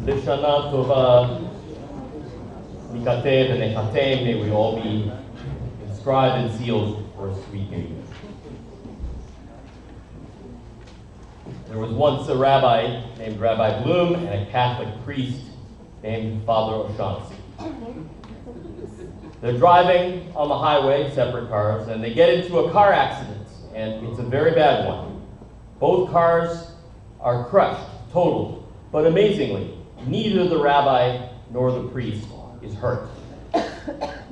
Lishana Tova, Mikatev and Echatem, may we all be inscribed and sealed for a sweet New Year. There was once a rabbi named Rabbi Bloom and a Catholic priest named Father O'Shaughnessy. They're driving on the highway, separate cars, and they get into a car accident, and it's a very bad one. Both cars are crushed, totaled, but amazingly, neither the rabbi nor the priest is hurt.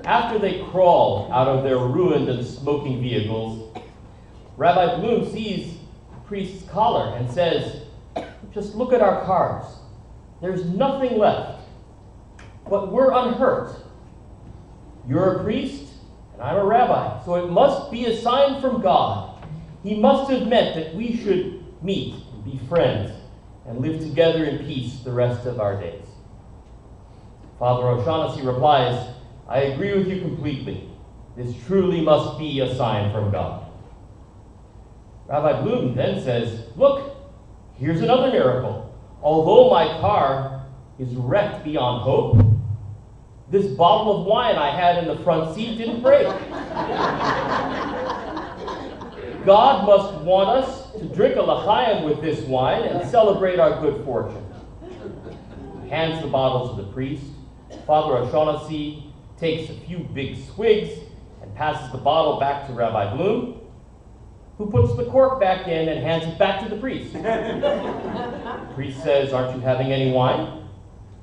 After they crawl out of their ruined and smoking vehicles, Rabbi Bloom sees the priest's collar and says, "Just look at our cars. There's nothing left, but we're unhurt. You're a priest, and I'm a rabbi, so it must be a sign from God. He must have meant that we should meet and be friends and live together in peace the rest of our days." Father O'Shaughnessy replies, "I agree with you completely. This truly must be a sign from God." Rabbi Bloom then says, "Look, here's another miracle. Although my car is wrecked beyond hope, this bottle of wine I had in the front seat didn't break. God must want us to drink a l'chaim with this wine and celebrate our good fortune." He hands the bottle to the priest. Father O'Shaughnessy takes a few big swigs and passes the bottle back to Rabbi Bloom, who puts the cork back in and hands it back to the priest. The priest says, "Aren't you having any wine?"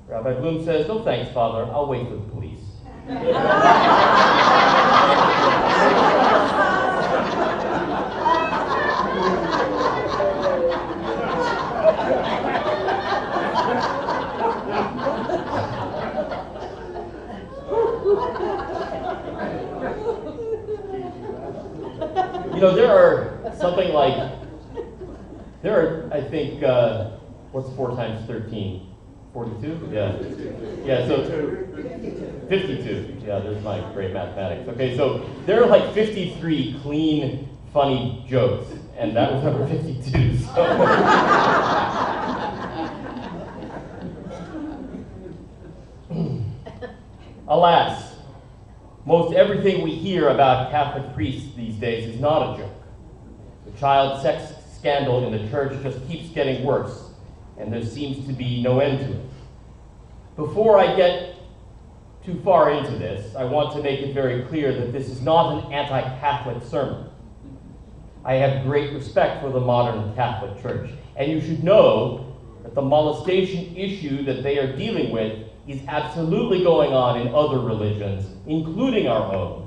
Rabbi Bloom says, "No thanks, Father. I'll wait for the police." You know, there are, I think, what's 4 times 13? 42? Yeah, so 52. Yeah, there's my great mathematics. Okay, so there are like 53 clean, funny jokes, and that was number 52. So. Alas, most everything we hear about Catholic priests these days is not a joke. The child sex scandal in the church just keeps getting worse, and there seems to be no end to it. Before I get too far into this, I want to make it very clear that this is not an anti-Catholic sermon. I have great respect for the modern Catholic Church, and you should know that the molestation issue that they are dealing with is absolutely going on in other religions, including our own.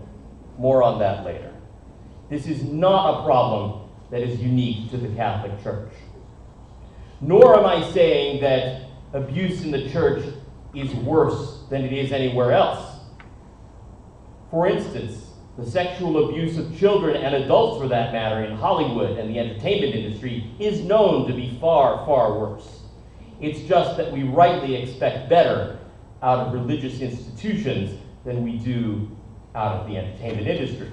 More on that later. This is not a problem that is unique to the Catholic Church. Nor am I saying that abuse in the church is worse than it is anywhere else. For instance, the sexual abuse of children and adults, for that matter, in Hollywood and the entertainment industry is known to be far, far worse. It's just that we rightly expect better out of religious institutions than we do out of the entertainment industry.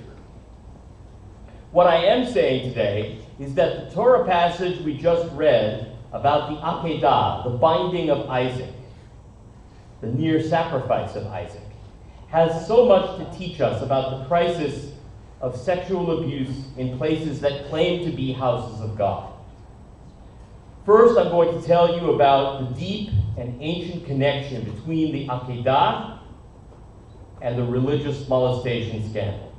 What I am saying today is that the Torah passage we just read about the Akedah, the binding of Isaac, the near sacrifice of Isaac, has so much to teach us about the crisis of sexual abuse in places that claim to be houses of God. First, I'm going to tell you about the deep and ancient connection between the Akedah and the religious molestation scandal.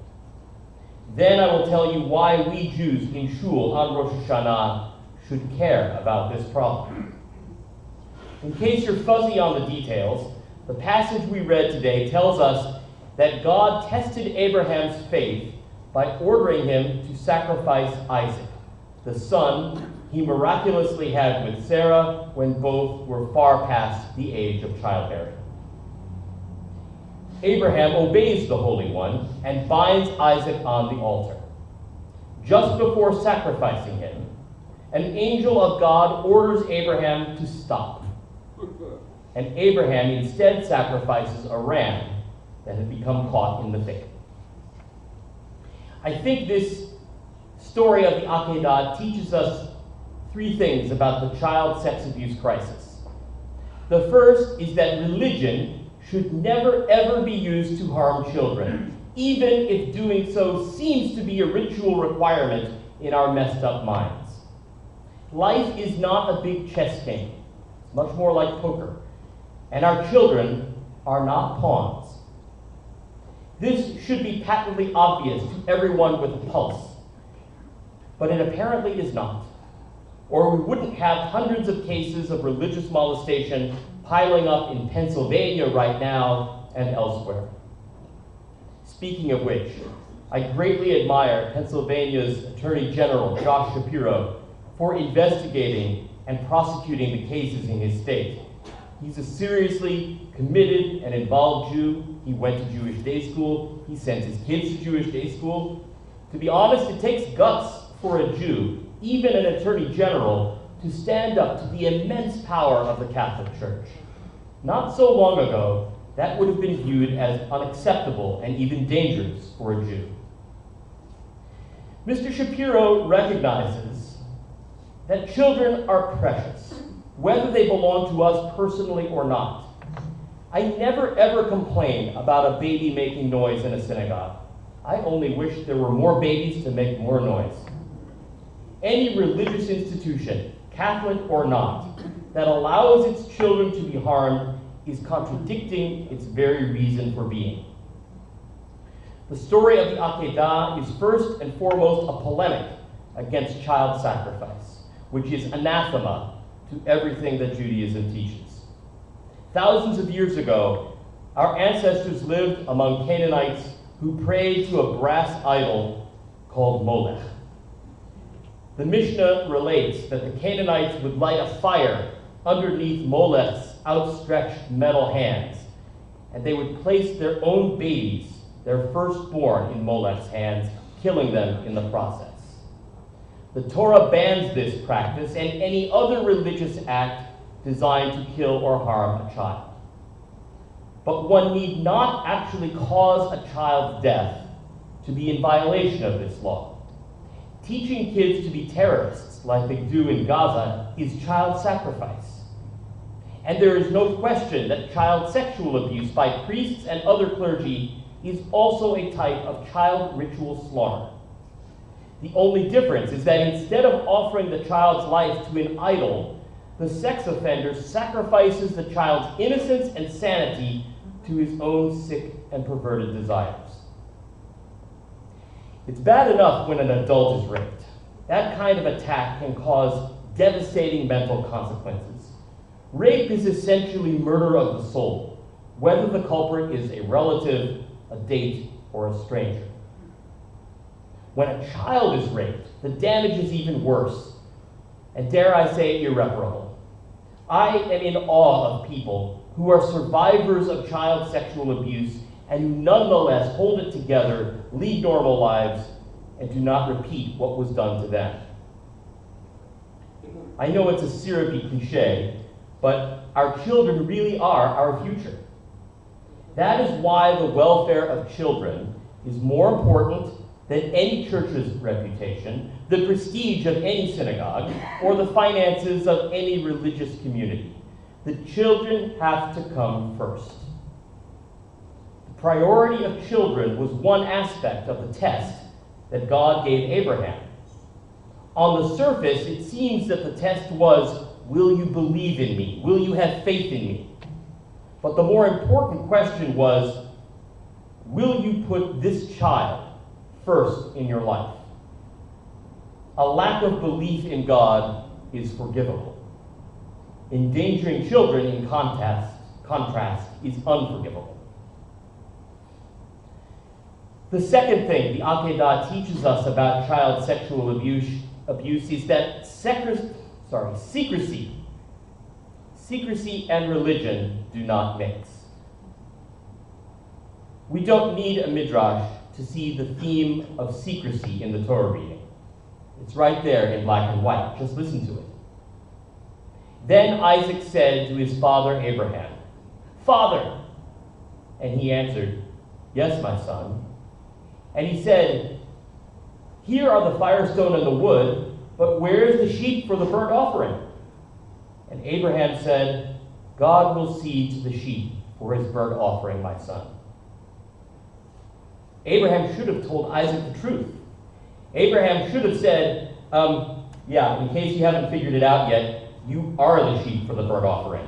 Then I will tell you why we Jews in Shul on Rosh Hashanah should care about this problem. In case you're fuzzy on the details, the passage we read today tells us that God tested Abraham's faith by ordering him to sacrifice Isaac, the son he miraculously had with Sarah when both were far past the age of childbearing. Abraham obeys the Holy One and binds Isaac on the altar. Just before sacrificing him, an angel of God orders Abraham to stop. And Abraham instead sacrifices a ram that had become caught in the thicket. I think this story of the Akedah teaches us 3 things about the child sex abuse crisis. The first is that religion should never ever be used to harm children, even if doing so seems to be a ritual requirement in our messed up minds. Life is not a big chess game. It's much more like poker. And our children are not pawns. This should be patently obvious to everyone with a pulse. But it apparently is not. Or we wouldn't have hundreds of cases of religious molestation piling up in Pennsylvania right now and elsewhere. Speaking of which, I greatly admire Pennsylvania's Attorney General, Josh Shapiro, for investigating and prosecuting the cases in his state. He's a seriously committed and involved Jew. He went to Jewish day school. He sent his kids to Jewish day school. To be honest, it takes guts for a Jew, even an attorney general, to stand up to the immense power of the Catholic Church. Not so long ago, that would have been viewed as unacceptable and even dangerous for a Jew. Mr. Shapiro recognizes that children are precious, whether they belong to us personally or not. I never ever complain about a baby making noise in a synagogue. I only wish there were more babies to make more noise. Any religious institution, Catholic or not, that allows its children to be harmed is contradicting its very reason for being. The story of the Akedah is first and foremost a polemic against child sacrifice, which is anathema to everything that Judaism teaches. Thousands of years ago, our ancestors lived among Canaanites who prayed to a brass idol called Molech. The Mishnah relates that the Canaanites would light a fire underneath Molech's outstretched metal hands, and they would place their own babies, their firstborn, in Molech's hands, killing them in the process. The Torah bans this practice and any other religious act designed to kill or harm a child. But one need not actually cause a child's death to be in violation of this law. Teaching kids to be terrorists, like they do in Gaza, is child sacrifice. And there is no question that child sexual abuse by priests and other clergy is also a type of child ritual slaughter. The only difference is that instead of offering the child's life to an idol, the sex offender sacrifices the child's innocence and sanity to his own sick and perverted desires. It's bad enough when an adult is raped. That kind of attack can cause devastating mental consequences. Rape is essentially murder of the soul, whether the culprit is a relative, a date, or a stranger. When a child is raped, the damage is even worse, and dare I say, irreparable. I am in awe of people who are survivors of child sexual abuse and who nonetheless hold it together, lead normal lives, and do not repeat what was done to them. I know it's a syrupy cliche, but our children really are our future. That is why the welfare of children is more important than any church's reputation, the prestige of any synagogue, or the finances of any religious community. The children have to come first. The priority of children was one aspect of the test that God gave Abraham. On the surface, it seems that the test was, will you believe in me? Will you have faith in me? But the more important question was, will you put this child first in your life? A lack of belief in God is forgivable. Endangering children, in contrast, is unforgivable. The second thing the Akedah teaches us about child sexual abuse is that secrecy and religion do not mix. We don't need a midrash to see the theme of secrecy in the Torah reading. It's right there in black and white. Just listen to it. Then Isaac said to his father Abraham, "Father!" And he answered, "Yes, my son." And he said, "Here are the firestone and the wood, but where is the sheep for the burnt offering?" And Abraham said, God will see to the sheep for his burnt offering, my son. Abraham should have told Isaac the truth. Abraham should have said, yeah, in case you haven't figured it out yet, you are the sheep for the burnt offering.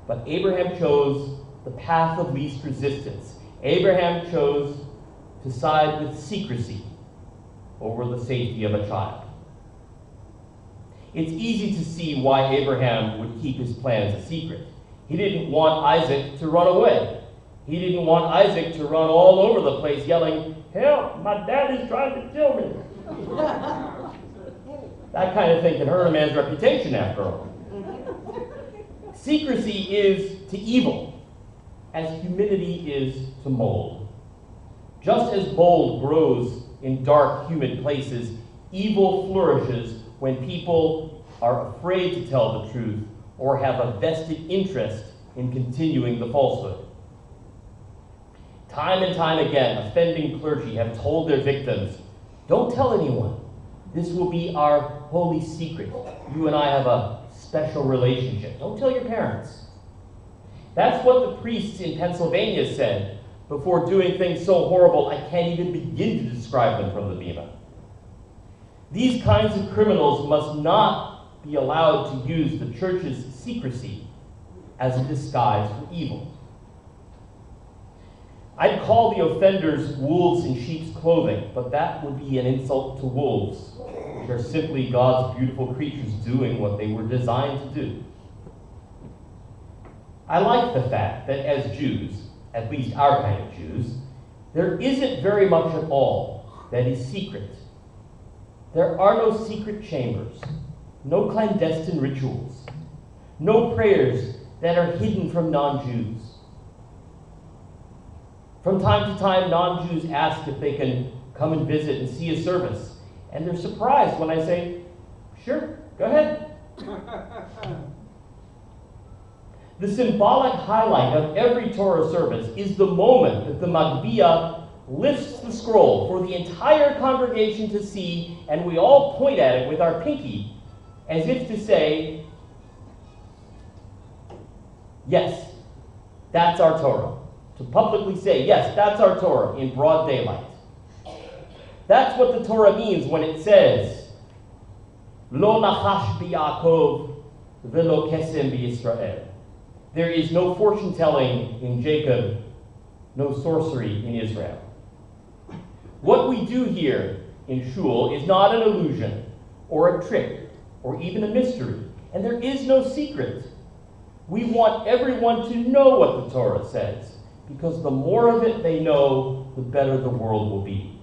But Abraham chose the path of least resistance. Abraham chose to side with secrecy over the safety of a child. It's easy to see why Abraham would keep his plans a secret. He didn't want Isaac to run away. He didn't want Isaac to run all over the place yelling, "Help, my dad is trying to kill me." That kind of thing can hurt a man's reputation, after all. Secrecy is to evil as humidity is to mold. Just as mold grows in dark, humid places, evil flourishes when people are afraid to tell the truth or have a vested interest in continuing the falsehood. Time and time again, offending clergy have told their victims, "Don't tell anyone. This will be our holy secret. You and I have a special relationship. Don't tell your parents." That's what the priests in Pennsylvania said before doing things so horrible I can't even begin to describe them from the Bema. These kinds of criminals must not be allowed to use the church's secrecy as a disguise for evil. I'd call the offenders wolves in sheep's clothing, but that would be an insult to wolves, which are simply God's beautiful creatures doing what they were designed to do. I like the fact that as Jews, at least our kind of Jews, there isn't very much at all that is secret. There are no secret chambers, no clandestine rituals, no prayers that are hidden from non-Jews. From time to time, non-Jews ask if they can come and visit and see a service, and they're surprised when I say, "Sure, go ahead." The symbolic highlight of every Torah service is the moment that the Magbiah lifts the scroll for the entire congregation to see, and we all point at it with our pinky, as if to say, "Yes, that's our Torah." To publicly say, "Yes, that's our Torah," in broad daylight. That's what the Torah means when it says, "Lo nachash b'Yaakov velo kesem b'Yisrael." There is no fortune-telling in Jacob, no sorcery in Israel. What we do here in Shul is not an illusion, or a trick, or even a mystery, and there is no secret. We want everyone to know what the Torah says, because the more of it they know, the better the world will be.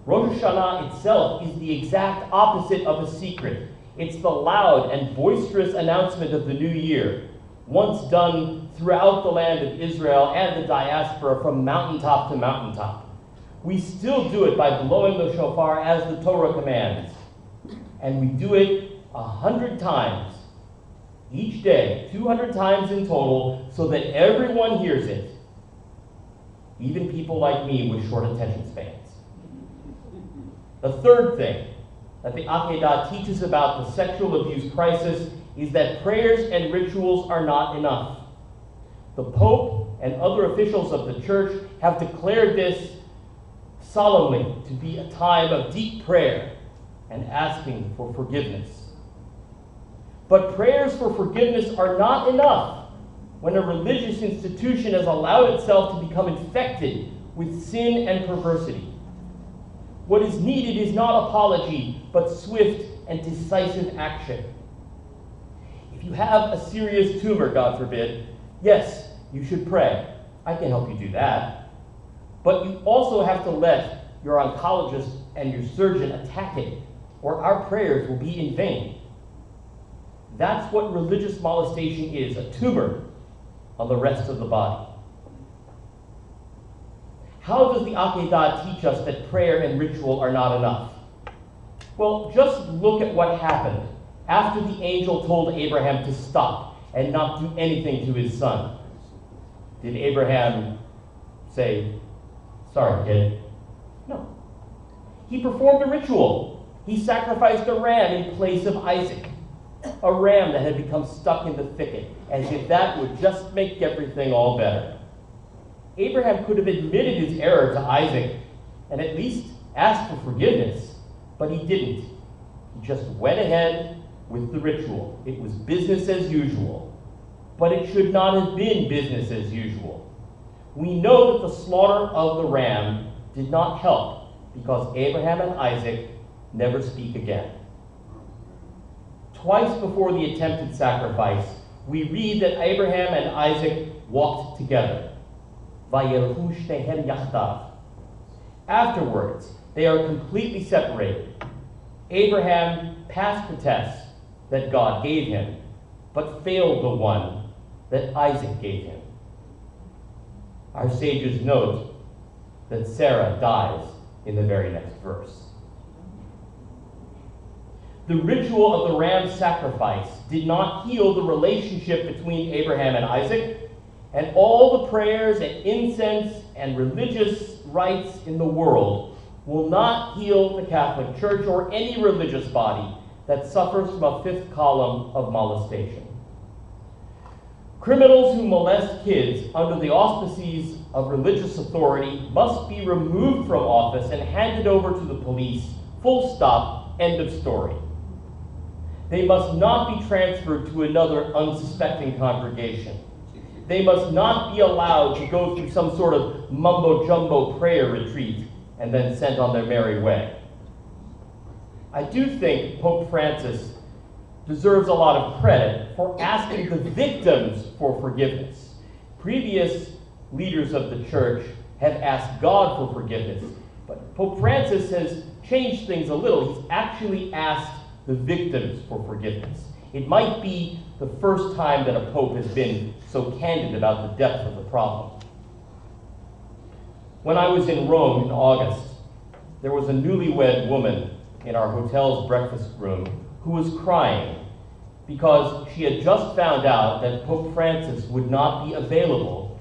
Rosh Hashanah itself is the exact opposite of a secret. It's the loud and boisterous announcement of the new year, once done throughout the land of Israel and the diaspora from mountaintop to mountaintop. We still do it by blowing the shofar as the Torah commands, and we do it 100 times each day, 200 times in total, so that everyone hears it, even people like me with short attention spans. The third thing that the Akedah teaches about the sexual abuse crisis is that prayers and rituals are not enough. The Pope and other officials of the church have declared this solemnly to be a time of deep prayer and asking for forgiveness. But prayers for forgiveness are not enough when a religious institution has allowed itself to become infected with sin and perversity. What is needed is not apology, but swift and decisive action. If you have a serious tumor, God forbid, yes, you should pray. I can help you do that. But you also have to let your oncologist and your surgeon attack it, or our prayers will be in vain. That's what religious molestation is, a tumor on the rest of the body. How does the Akedah teach us that prayer and ritual are not enough? Well, just look at what happened after the angel told Abraham to stop and not do anything to his son. Did Abraham say, "Sorry, kid"? No. He performed a ritual. He sacrificed a ram in place of Isaac. a ram that had become stuck in the thicket, as if that would just make everything all better. Abraham could have admitted his error to Isaac and at least asked for forgiveness, but he didn't. He just went ahead with the ritual. It was business as usual, but it should not have been business as usual. We know that the slaughter of the ram did not help because Abraham and Isaac never speak again. Twice before the attempted sacrifice, we read that Abraham and Isaac walked together. Vayelchu shnehem yachdav. Afterwards, they are completely separated. Abraham passed the test that God gave him, but failed the one that Isaac gave him. Our sages note that Sarah dies in the very next verse. The ritual of the ram sacrifice did not heal the relationship between Abraham and Isaac, and all the prayers and incense and religious rites in the world will not heal the Catholic Church or any religious body that suffers from a fifth column of molestation. Criminals who molest kids under the auspices of religious authority must be removed from office and handed over to the police. Full stop, end of story. They must not be transferred to another unsuspecting congregation. They must not be allowed to go through some sort of mumbo-jumbo prayer retreat and then sent on their merry way. I do think Pope Francis deserves a lot of credit for asking the victims for forgiveness. Previous leaders of the church have asked God for forgiveness, but Pope Francis has changed things a little. He's actually asked the victims for forgiveness. It might be the first time that a pope has been so candid about the depth of the problem. When I was in Rome in August, there was a newlywed woman in our hotel's breakfast room who was crying because she had just found out that Pope Francis would not be available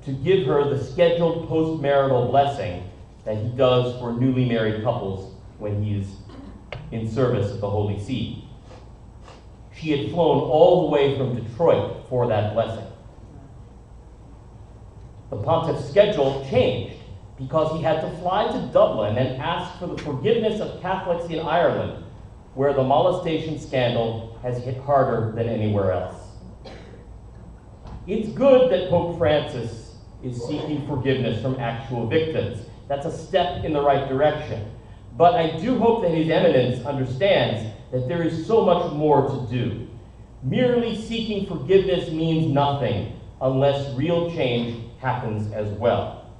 to give her the scheduled postmarital blessing that he does for newly married couples when he is in service at the Holy See. She had flown all the way from Detroit for that blessing. The pontiff's schedule changed because he had to fly to Dublin and ask for the forgiveness of Catholics in Ireland, where the molestation scandal has hit harder than anywhere else. It's good that Pope Francis is seeking forgiveness from actual victims. That's a step in the right direction. But I do hope that His Eminence understands that there is so much more to do. Merely seeking forgiveness means nothing unless real change happens as well.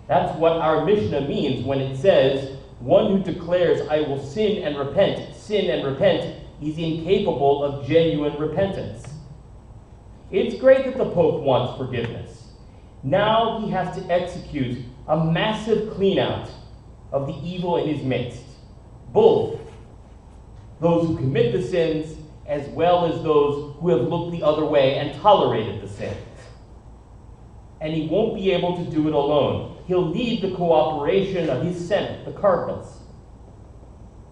That's what our Mishnah means when it says, one who declares, I will sin and repent, is incapable of genuine repentance. It's great that the Pope wants forgiveness. Now he has to execute a massive clean-out of the evil in his midst, both those who commit the sins as well as those who have looked the other way and tolerated the sins. And he won't be able to do it alone. He'll need the cooperation of his Senate, the cardinals.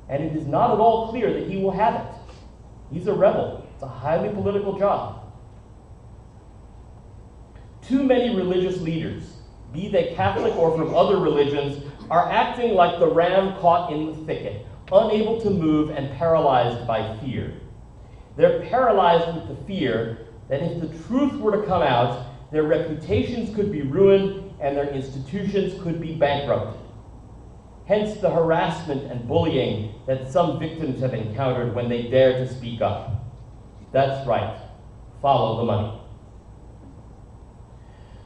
And it is not at all clear that he will have it. He's a rebel. It's a highly political job. Too many religious leaders, be they Catholic or from other religions, are acting like the ram caught in the thicket, unable to move and paralyzed by fear. They're paralyzed with the fear that if the truth were to come out, their reputations could be ruined and their institutions could be bankrupted. Hence the harassment and bullying that some victims have encountered when they dare to speak up. That's right. Follow the money.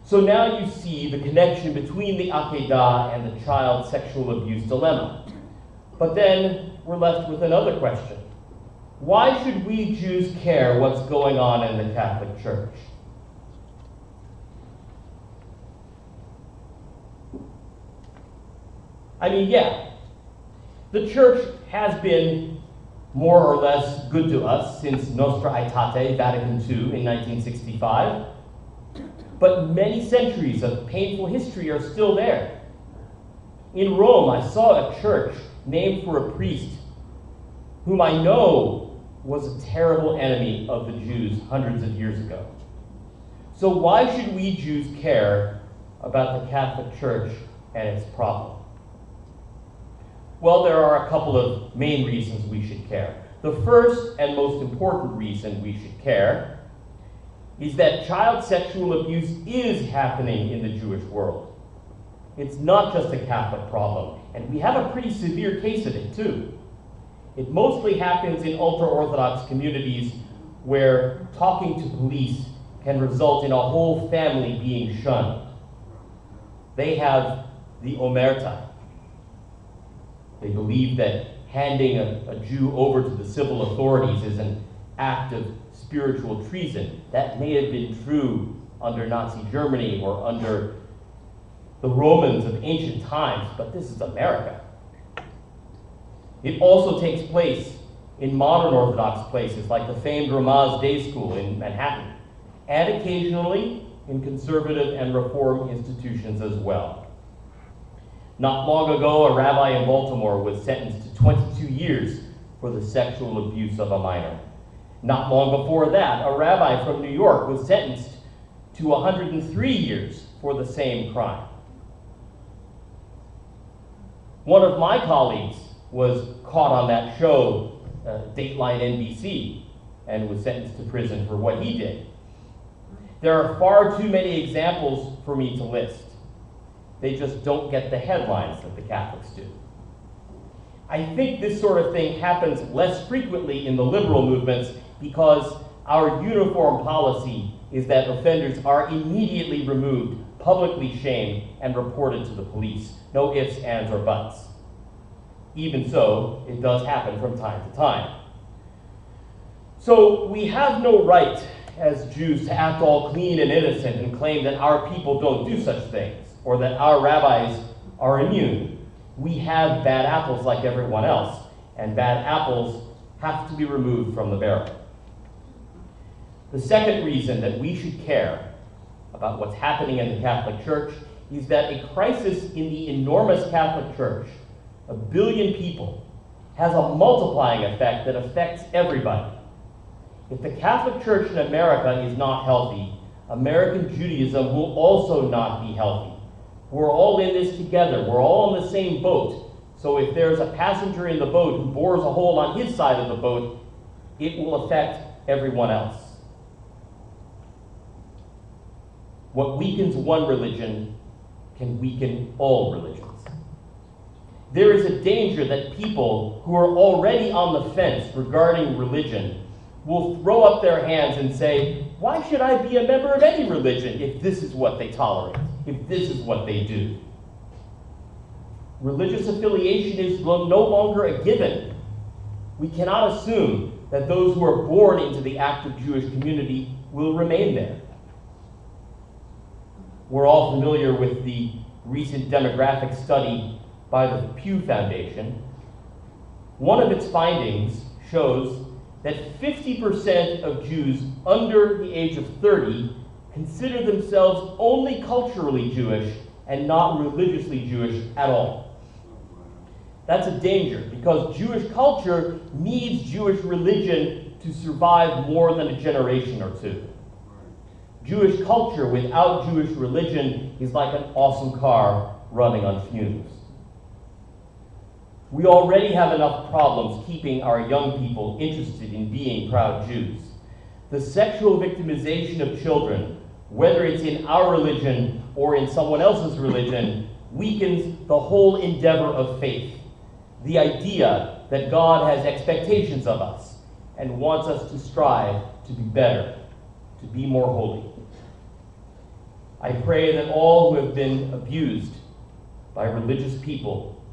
So now you see the connection between the Akedah and the child sexual abuse dilemma. But then we're left with another question. Why should we Jews care what's going on in the Catholic Church? I mean, yeah, the Church has been more or less good to us since Nostra Aetate, Vatican II, in 1965. But many centuries of painful history are still there. In Rome, I saw a church named for a priest whom I know was a terrible enemy of the Jews hundreds of years ago. So why should we Jews care about the Catholic Church and its problem? Well, there are a couple of main reasons we should care. The first and most important reason we should care is that child sexual abuse is happening in the Jewish world. It's not just a Catholic problem, and we have a pretty severe case of it too. It mostly happens in ultra-Orthodox communities where talking to police can result in a whole family being shunned. They have the omerta. They believe that handing a Jew over to the civil authorities is an act of spiritual treason. That may have been true under Nazi Germany or under the Romans of ancient times, but this is America. It also takes place in modern Orthodox places like the famed Ramaz Day School in Manhattan, and occasionally in conservative and reform institutions as well. Not long ago, a rabbi in Baltimore was sentenced to 22 years for the sexual abuse of a minor. Not long before that, a rabbi from New York was sentenced to 103 years for the same crime. One of my colleagues was caught on that show, Dateline NBC, and was sentenced to prison for what he did. There are far too many examples for me to list. They just don't get the headlines that the Catholics do. I think this sort of thing happens less frequently in the liberal movements because our uniform policy is that offenders are immediately removed, publicly shamed, and reported to the police. No ifs, ands, or buts. Even so, it does happen from time to time. So we have no right as Jews to act all clean and innocent and claim that our people don't do such things, or that our rabbis are immune. We have bad apples like everyone else, and bad apples have to be removed from the barrel. The second reason that we should care about what's happening in the Catholic Church is that a crisis in the enormous Catholic Church, 1 billion people, has a multiplying effect that affects everybody. If the Catholic Church in America is not healthy, American Judaism will also not be healthy. We're all in this together. We're all in the same boat. So if there's a passenger in the boat who bores a hole on his side of the boat, it will affect everyone else. What weakens one religion can weaken all religions. There is a danger that people who are already on the fence regarding religion will throw up their hands and say, why should I be a member of any religion if this is what they tolerate, if this is what they do? Religious affiliation is no longer a given. We cannot assume that those who are born into the active Jewish community will remain there. We're all familiar with the recent demographic study by the Pew Foundation. One of its findings shows that 50% of Jews under the age of 30 consider themselves only culturally Jewish and not religiously Jewish at all. That's a danger because Jewish culture needs Jewish religion to survive more than a generation or two. Jewish culture without Jewish religion is like an awesome car running on fumes. We already have enough problems keeping our young people interested in being proud Jews. The sexual victimization of children, whether it's in our religion or in someone else's religion, weakens the whole endeavor of faith. The idea that God has expectations of us and wants us to strive to be better, to be more holy. I pray that all who have been abused by religious people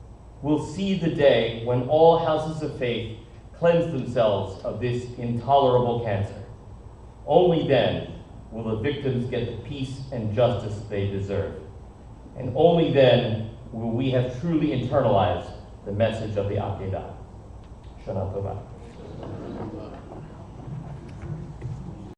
will see the day when all houses of faith cleanse themselves of this intolerable cancer. Only then will the victims get the peace and justice they deserve. And only then will we have truly internalized the message of the Akedah. Shana Tova.